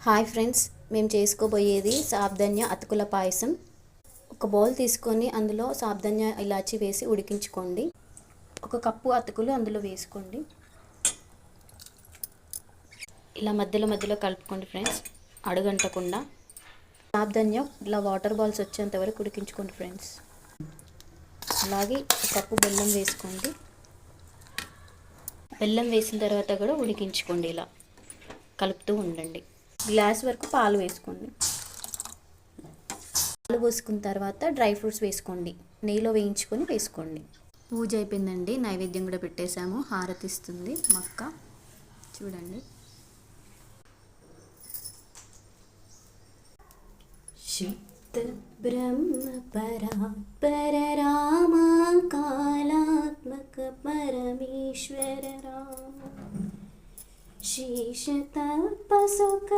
Hi friends, మేము చేసుకోబోయేది సాబ్దన్య అటుకుల పాయసం. ఒక బౌల్ తీసుకొని అందులో సాబ్దన్య ఇలాచి వేసి ఉడికించుకోండి. ఒక కప్పు అటుకులు అందులో వేసుకోండి. ఇలా మధ్యలో మధ్యలో కలుపుకోండి ఫ్రెండ్స్, అడుగంటకుండా. సాబ్దన్య ఇలా వాటర్ బాల్స్ వచ్చేంత వరకు ఉడికించుకోండి ఫ్రెండ్స్. అలాగే ఒక కప్పు బెల్లం వేసుకోండి. బెల్లం వేసిన తర్వాత కూడా ఉడికించుకోండి. ఇలా కలుపుతూ ఉండండి. గ్లాస్ వరకు పాలు వేసుకోండి. పాలు పోసుకున్న తర్వాత డ్రై ఫ్రూట్స్ వేసుకోండి. నెయ్యిలో వేయించుకొని వేసుకోండి. పూజ అయిపోయిందండి, నైవేద్యం కూడా పెట్టేశాము. హారతి ఇస్తుంది మక్క, చూడండి. శుద్ధ బ్రహ్మ పరాత్పర రామ కాళాత్మక పరమేశ్వర రామ శేష తపసుక